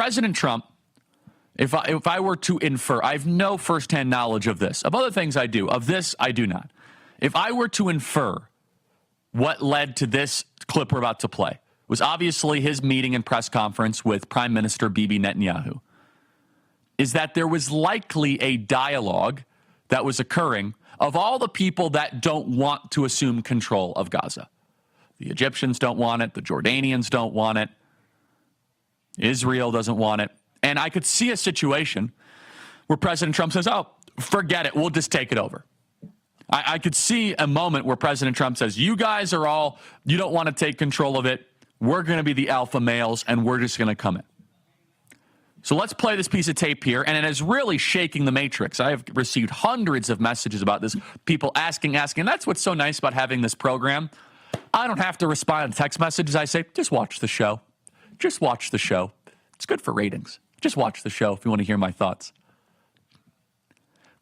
President Trump, if I were to infer, I have no firsthand knowledge of this. Of other things I do. Of this, I do not. If I were to infer what led to this clip we're about to play, was obviously his meeting and press conference with Prime Minister Bibi Netanyahu, is that there was likely a dialogue that was occurring of all the people that don't want to assume control of Gaza. The Egyptians don't want it. The Jordanians don't want it. Israel doesn't want it. And I could see a situation where President Trump says, oh, forget it. We'll just take it over. I could see a moment where President Trump says, you guys are all, you don't want to take control of it. We're going to be the alpha males, and we're just going to come in. So let's play this piece of tape here, and it is really shaking the matrix. I have received hundreds of messages about this, people asking. And that's what's so nice about having this program. I don't have to respond to text messages. I say, just watch the show. Just watch the show. It's good for ratings. Just watch the show if you want to hear my thoughts.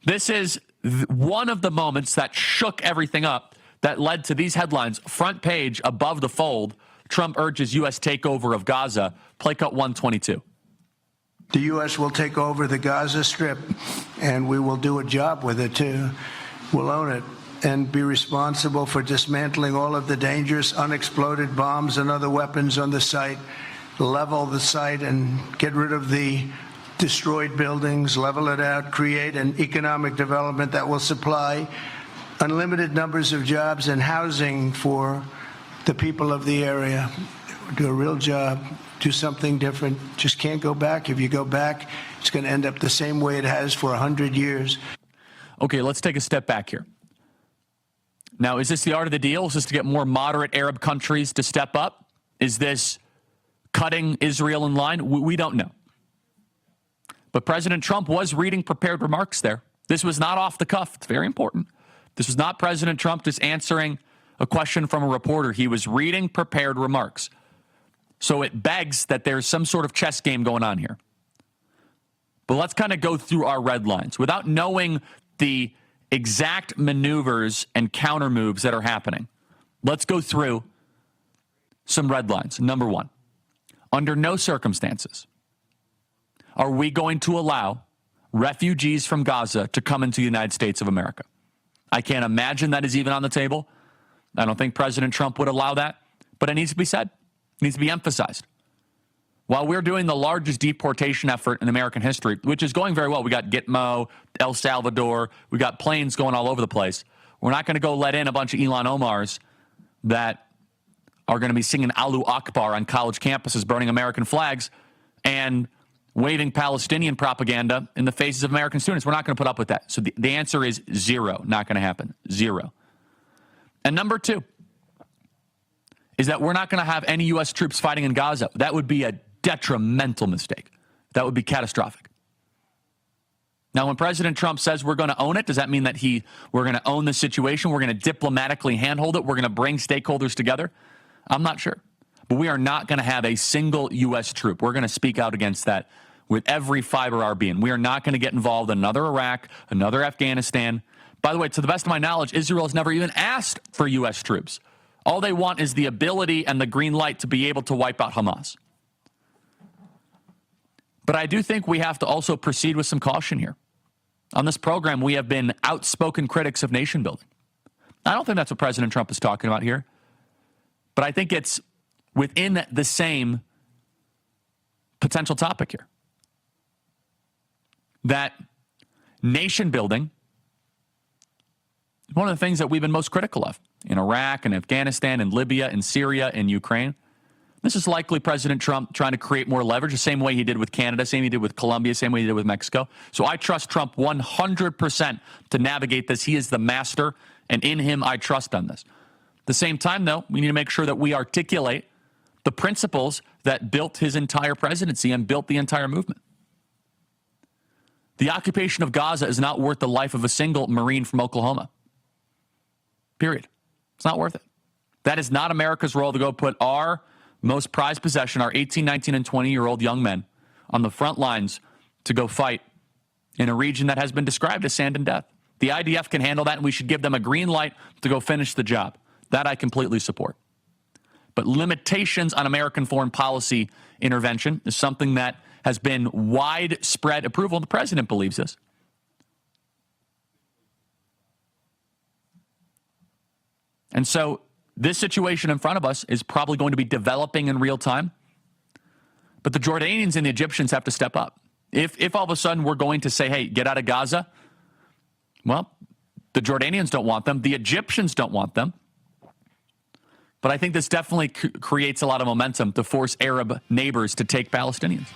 This is one of the moments that shook everything up that led to these headlines. Front page, above the fold, Trump urges U.S. takeover of Gaza. Play cut 122. The U.S. will take over the Gaza Strip, and we will do a job with it, too. We'll own it and be responsible for dismantling all of the dangerous unexploded bombs and other weapons on the site, level the site and get rid of the destroyed buildings, level it out, create an economic development that will supply unlimited numbers of jobs and housing for the people of the area. Do a real job, do something different. Just can't go back. If you go back, it's going to end up the same way it has for 100 years. Okay, let's take a step back here. Now, is this the art of the deal? Is this to get more moderate Arab countries to step up? Is this cutting Israel in line? We don't know. But President Trump was reading prepared remarks there. This was not off the cuff. It's very important. This was not President Trump just answering a question from a reporter. He was reading prepared remarks. So it begs that there's some sort of chess game going on here. But let's kind of go through our red lines without knowing the exact maneuvers and counter moves that are happening. Let's go through some red lines. Number one, under no circumstances are we going to allow refugees from Gaza to come into the United States of America. I can't imagine that is even on the table. I don't think President Trump would allow that, but it needs to be said. It needs to be emphasized. While we're doing the largest deportation effort in American history, which is going very well, we got Gitmo, El Salvador, we got planes going all over the place. We're not going to go let in a bunch of Elon Omars that are going to be singing Allahu Akbar on college campuses, burning American flags, and waving Palestinian propaganda in the faces of American students. We're not going to put up with that. So the answer is zero. Not going to happen. Zero. And number two is that we're not going to have any U.S. troops fighting in Gaza. That would be a detrimental mistake. That would be catastrophic. Now, when President Trump says we're going to own it, does that mean that we're going to own the situation? We're going to diplomatically handhold it? We're going to bring stakeholders together? I'm not sure. But we are not going to have a single U.S. troop. We're going to speak out against that with every fiber of our being. We are not going to get involved in another Iraq, another Afghanistan. By the way, to the best of my knowledge, Israel has never even asked for U.S. troops. All they want is the ability and the green light to be able to wipe out Hamas. But I do think we have to also proceed with some caution here. On this program, we have been outspoken critics of nation building. I don't think that's what President Trump is talking about here. But I think it's within the same potential topic here. That nation building is one of the things that we've been most critical of in Iraq and Afghanistan and Libya and Syria and Ukraine. This is likely President Trump trying to create more leverage, the same way he did with Canada, same way he did with Colombia, same way he did with Mexico. So I trust Trump 100% to navigate this. He is the master, and in him I trust on this. At the same time, though, we need to make sure that we articulate the principles that built his entire presidency and built the entire movement. The occupation of Gaza is not worth the life of a single Marine from Oklahoma. Period. It's not worth it. That is not America's role to go put our most prized possession, our 18, 19, and 20-year-old young men, on the front lines to go fight in a region that has been described as sand and death. The IDF can handle that, and we should give them a green light to go finish the job. That I completely support. But limitations on American foreign policy intervention is something that has been widespread approval, and the president believes this. And so this situation in front of us is probably going to be developing in real time. But the Jordanians and the Egyptians have to step up. If all of a sudden we're going to say, hey, get out of Gaza, well, the Jordanians don't want them. The Egyptians don't want them. But I think this definitely creates a lot of momentum to force Arab neighbors to take Palestinians.